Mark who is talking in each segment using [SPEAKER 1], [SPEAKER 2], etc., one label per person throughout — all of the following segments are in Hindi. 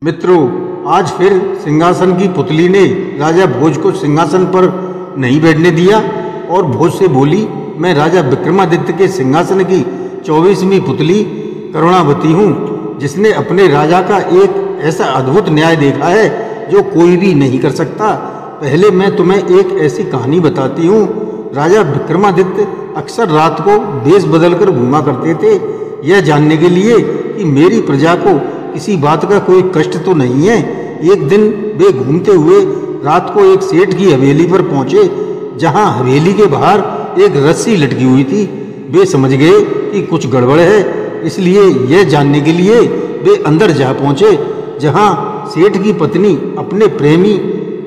[SPEAKER 1] मित्रों, आज फिर सिंहासन की पुतली ने राजा भोज को सिंहासन पर नहीं बैठने दिया और भोज से बोली, मैं राजा विक्रमादित्य के सिंहासन की 24वीं पुतली करुणावती हूँ, जिसने अपने राजा का एक ऐसा अद्भुत न्याय देखा है जो कोई भी नहीं कर सकता। पहले मैं तुम्हें एक ऐसी कहानी बताती हूँ। राजा विक्रमादित्य अक्सर रात को वेश बदलकर घूमा करते थे, यह जानने के लिए कि मेरी प्रजा को किसी बात का कोई कष्ट तो नहीं है। एक दिन वे घूमते हुए रात को एक सेठ की हवेली पर पहुंचे, जहां हवेली के बाहर एक रस्सी लटकी हुई थी। वे समझ गए कि कुछ गड़बड़ है, इसलिए यह जानने के लिए वे अंदर जा पहुंचे, जहां सेठ की पत्नी अपने प्रेमी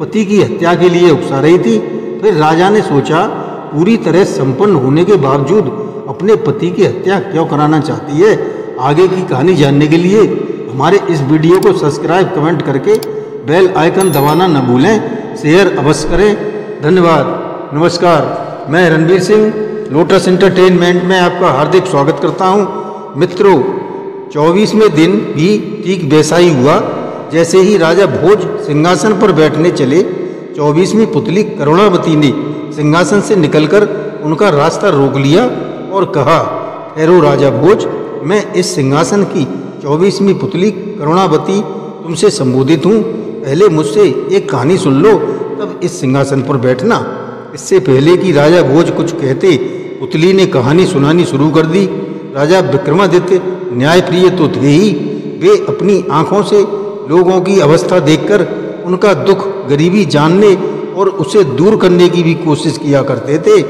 [SPEAKER 1] पति की हत्या के लिए उकसा रही थी। फिर राजा ने सोचा, पूरी तरह संपन्न होने के बावजूद अपने पति की हत्या क्यों कराना चाहती है। आगे की कहानी जानने के लिए हमारे इस वीडियो को सब्सक्राइब कमेंट करके बेल आइकन दबाना न भूलें, शेयर अवश्य करें। धन्यवाद। नमस्कार, मैं रणवीर सिंह लोटस एंटरटेनमेंट में आपका हार्दिक स्वागत करता हूं। मित्रों, 24वें दिन भी ठीक वैसा ही हुआ जैसे ही राजा भोज सिंहासन पर बैठने चले। 24वीं पुतली करुणावती ने सिंहासन से निकलकर उनका रास्ता रोक लिया और कहा, ठहरो राजा भोज, मैं इस सिंहासन की 24वीं पुतली करुणावती तुमसे संबोधित हूँ। पहले मुझसे एक कहानी सुन लो, तब इस सिंहासन पर बैठना। इससे पहले कि राजा भोज कुछ कहते, पुतली ने कहानी सुनानी शुरू कर दी। राजा विक्रमादित्य न्यायप्रिय तो थे ही, वे अपनी आँखों से लोगों की अवस्था देखकर उनका दुख गरीबी जानने और उसे दूर करने की भी कोशिश किया करते थे।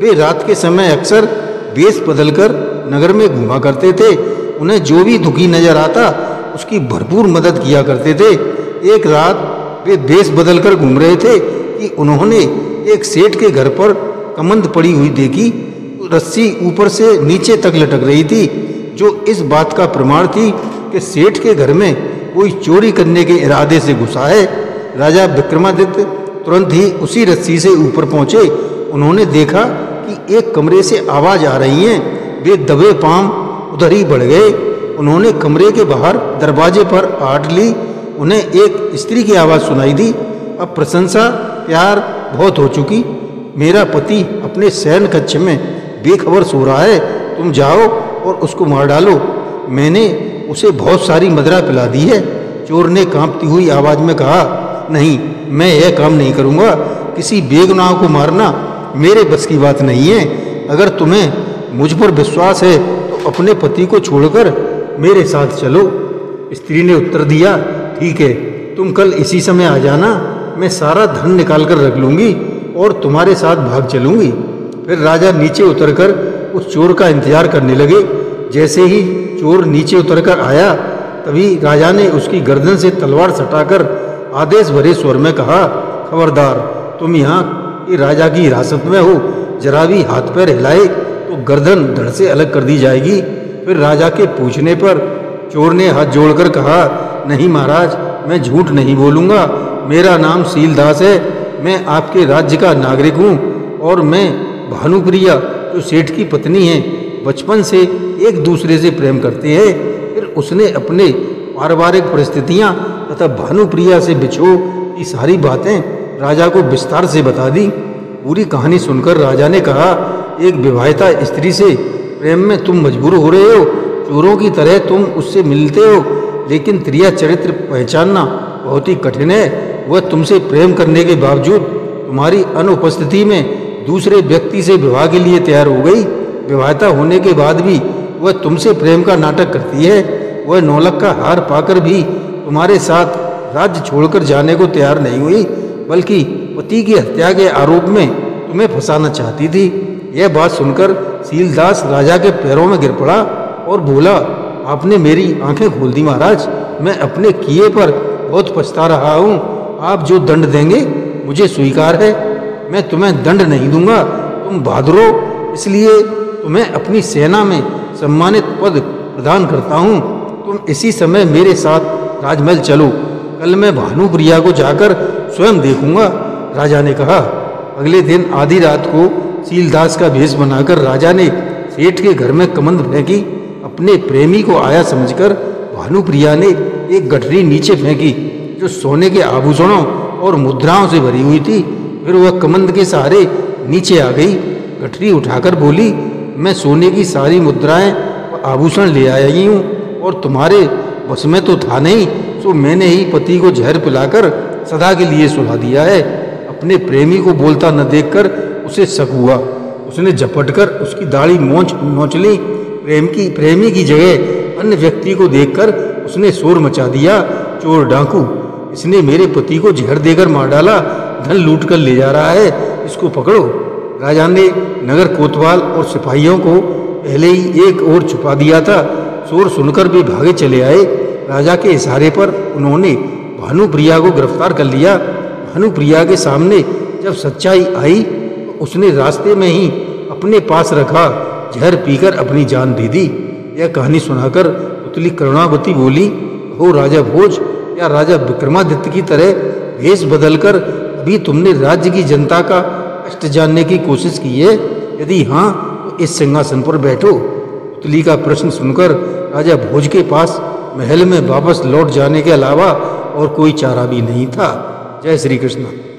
[SPEAKER 1] वे रात के समय अक्सर वेश बदलकर नगर में घूमा करते थे। उन्हें जो भी दुखी नजर आता उसकी भरपूर मदद किया करते थे। एक रात वे वेश बदलकर घूम रहे थे कि उन्होंने एक सेठ के घर पर कमंद पड़ी हुई देखी। रस्सी ऊपर से नीचे तक लटक रही थी, जो इस बात का प्रमाण थी कि सेठ के घर में कोई चोरी करने के इरादे से घुसा है। राजा विक्रमादित्य तुरंत ही उसी रस्सी से ऊपर पहुंचे। उन्होंने देखा कि एक कमरे से आवाज आ रही है। वे दबे पांव उधर ही बढ़ गए। उन्होंने कमरे के बाहर दरवाजे पर आट ली। उन्हें एक स्त्री की आवाज़ सुनाई दी, अब प्रशंसा प्यार बहुत हो चुकी। मेरा पति अपने शयन कक्ष में बेखबर सो रहा है, तुम जाओ और उसको मार डालो। मैंने उसे बहुत सारी मदिरा पिला दी है। चोर ने कांपती हुई आवाज़ में कहा, नहीं, मैं यह काम नहीं करूँगा। किसी बेगुनाह को मारना मेरे बस की बात नहीं है। अगर तुम्हें मुझ पर विश्वास है तो अपने पति को छोड़कर मेरे साथ चलो। स्त्री ने उत्तर दिया, ठीक है, तुम कल इसी समय आ जाना। मैं सारा धन निकाल कर रख लूँगी और तुम्हारे साथ भाग चलूँगी। फिर राजा नीचे उतरकर उस चोर का इंतजार करने लगे। जैसे ही चोर नीचे उतरकर आया, तभी राजा ने उसकी गर्दन से तलवार सटाकर आदेश भरे स्वर में कहा, खबरदार, तुम यहाँ के राजा की हिरासत में हो। जरा भी हाथ पैर हिलाए तो गर्दन धड़ से अलग कर दी जाएगी। फिर राजा के पूछने पर चोर ने हाथ जोड़कर कहा, नहीं महाराज, मैं झूठ नहीं बोलूँगा। मेरा नाम सीलदास है। मैं आपके राज्य का नागरिक हूँ और मैं भानुप्रिया, जो सेठ की पत्नी है, बचपन से एक दूसरे से प्रेम करते हैं। फिर उसने अपने पारिवारिक परिस्थितियाँ तथा भानुप्रिया से बिछो की सारी बातें राजा को विस्तार से बता दी। पूरी कहानी सुनकर राजा ने कहा, एक विवाहिता स्त्री से प्रेम में तुम मजबूर हो रहे हो। चोरों की तरह तुम उससे मिलते हो, लेकिन त्रिया चरित्र पहचानना बहुत ही कठिन है। वह तुमसे प्रेम करने के बावजूद तुम्हारी अनुपस्थिति में दूसरे व्यक्ति से विवाह के लिए तैयार हो गई। विवाहिता होने के बाद भी वह तुमसे प्रेम का नाटक करती है। वह नौलख का हार पाकर भी तुम्हारे साथ राज्य छोड़कर जाने को तैयार नहीं हुई, बल्कि पति की हत्या के आरोप में तुम्हें फंसाना चाहती थी। यह बात सुनकर सीलदास राजा के पैरों में गिर पड़ा और बोला, आपने मेरी आंखें खोल दी महाराज। मैं अपने किए पर बहुत पछता रहा हूँ। आप जो दंड देंगे मुझे स्वीकार है। मैं तुम्हें दंड नहीं दूंगा। तुम बहादुर हो, इसलिए तुम्हें अपनी सेना में सम्मानित पद प्रदान करता हूँ। तुम इसी समय मेरे साथ राजमहल चलो। कल मैं भानुप्रिया को जाकर स्वयं देखूंगा। राजा ने कहा। अगले दिन आधी रात को सीलदास का भेष बनाकर राजा ने सेठ के घर में कमंद फेंकी। अपने प्रेमी को आया समझकर भानुप्रिया ने एक गठरी नीचे फेंकी जो सोने के आभूषणों और मुद्राओं से भरी हुई थी। फिर वह कमंद के सहारे नीचे आ गई। गठरी उठाकर बोली, मैं सोने की सारी मुद्राएं व आभूषण ले आई हूँ और तुम्हारे बस में तो था नहीं, सो मैंने ही पति को जहर पिलाकर सदा के लिए सुला दिया है। अपने प्रेमी को बोलता न देखकर उसे शक हुआ। उसने झपटकर उसकी दाढ़ी नोच ली। प्रेमी की जगह अन्य व्यक्ति को देखकर उसने शोर मचा दिया, चोर डाकू, इसने मेरे पति को जहर देकर मार डाला, धन लूट कर ले जा रहा है, इसको पकड़ो। राजा ने नगर कोतवाल और सिपाहियों को पहले ही एक ओर छुपा दिया था। शोर सुनकर वे भागे चले आए। राजा के इशारे पर उन्होंने भानुप्रिया को गिरफ्तार कर लिया। भानुप्रिया के सामने जब सच्चाई आई तो उसने रास्ते में ही अपने पास रखा जहर पीकर अपनी जान दे दी। यह कहानी सुनाकर पुतली करुणावती बोली, हो राजा भोज या राजा विक्रमादित्य की तरह भेष बदलकर अभी तुमने राज्य की जनता का कष्ट जानने की कोशिश की है? यदि हाँ तो इस सिंहासन पर बैठो। पुतली का प्रश्न सुनकर राजा भोज के पास महल में वापस लौट जाने के अलावा और कोई चारा भी नहीं था। जय श्री कृष्ण।